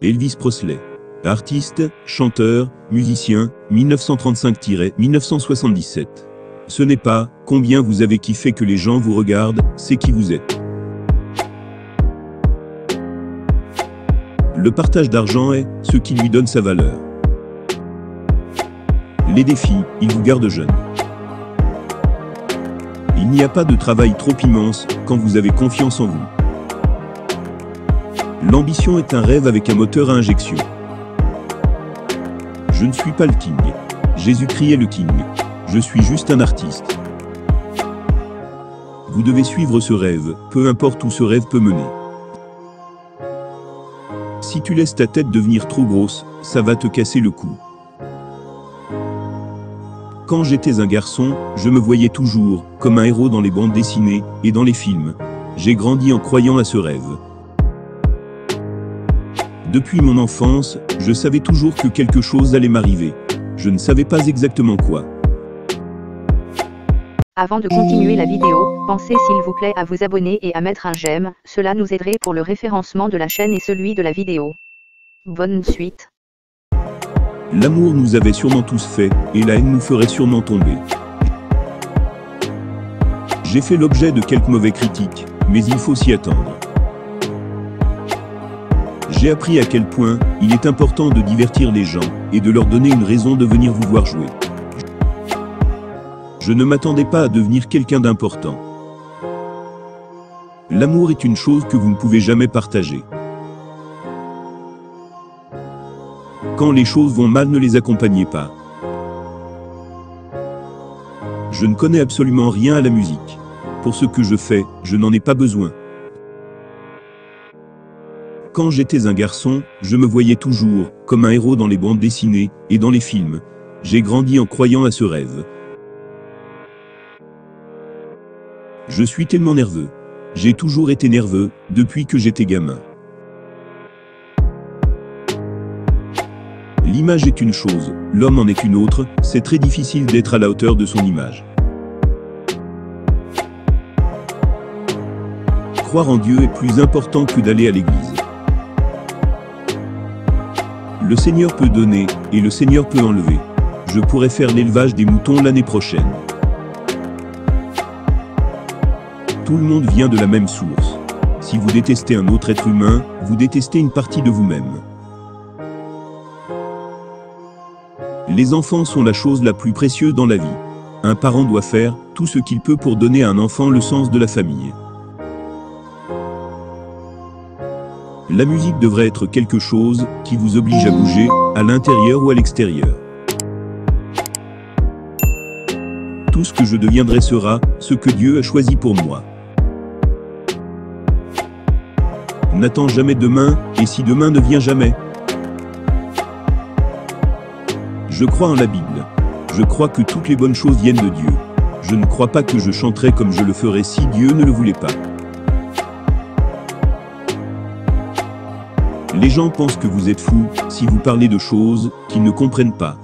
Elvis Presley. Artiste, chanteur, musicien, 1935-1977. Ce n'est pas combien vous avez qui fait que les gens vous regardent, c'est qui vous êtes. Le partage d'argent est ce qui lui donne sa valeur. Les défis, ils vous gardent jeune. Il n'y a pas de travail trop immense quand vous avez confiance en vous. L'ambition est un rêve avec un moteur à injection. Je ne suis pas le king. Jésus-Christ est le king. Je suis juste un artiste. Vous devez suivre ce rêve, peu importe où ce rêve peut mener. Si tu laisses ta tête devenir trop grosse, ça va te casser le cou. Quand j'étais un garçon, je me voyais toujours comme un héros dans les bandes dessinées et dans les films. J'ai grandi en croyant à ce rêve. Depuis mon enfance, je savais toujours que quelque chose allait m'arriver. Je ne savais pas exactement quoi. Avant de continuer la vidéo, pensez s'il vous plaît à vous abonner et à mettre un j'aime, cela nous aiderait pour le référencement de la chaîne et celui de la vidéo. Bonne suite. L'amour nous avait sûrement tous fait, et la haine nous ferait sûrement tomber. J'ai fait l'objet de quelques mauvais critiques, mais il faut s'y attendre. J'ai appris à quel point il est important de divertir les gens et de leur donner une raison de venir vous voir jouer. Je ne m'attendais pas à devenir quelqu'un d'important. L'amour est une chose que vous ne pouvez jamais partager. Quand les choses vont mal, ne les accompagnez pas. Je ne connais absolument rien à la musique. Pour ce que je fais, je n'en ai pas besoin. Quand j'étais un garçon, je me voyais toujours comme un héros dans les bandes dessinées et dans les films. J'ai grandi en croyant à ce rêve. Je suis tellement nerveux. J'ai toujours été nerveux, depuis que j'étais gamin. L'image est une chose, l'homme en est une autre, c'est très difficile d'être à la hauteur de son image. Croire en Dieu est plus important que d'aller à l'église. Le Seigneur peut donner, et le Seigneur peut enlever. Je pourrais faire l'élevage des moutons l'année prochaine. Tout le monde vient de la même source. Si vous détestez un autre être humain, vous détestez une partie de vous-même. Les enfants sont la chose la plus précieuse dans la vie. Un parent doit faire tout ce qu'il peut pour donner à un enfant le sens de la famille. La musique devrait être quelque chose qui vous oblige à bouger, à l'intérieur ou à l'extérieur. Tout ce que je deviendrai sera ce que Dieu a choisi pour moi. N'attends jamais demain, et si demain ne vient jamais. Je crois en la Bible. Je crois que toutes les bonnes choses viennent de Dieu. Je ne crois pas que je chanterais comme je le ferais si Dieu ne le voulait pas. Les gens pensent que vous êtes fou si vous parlez de choses qu'ils ne comprennent pas.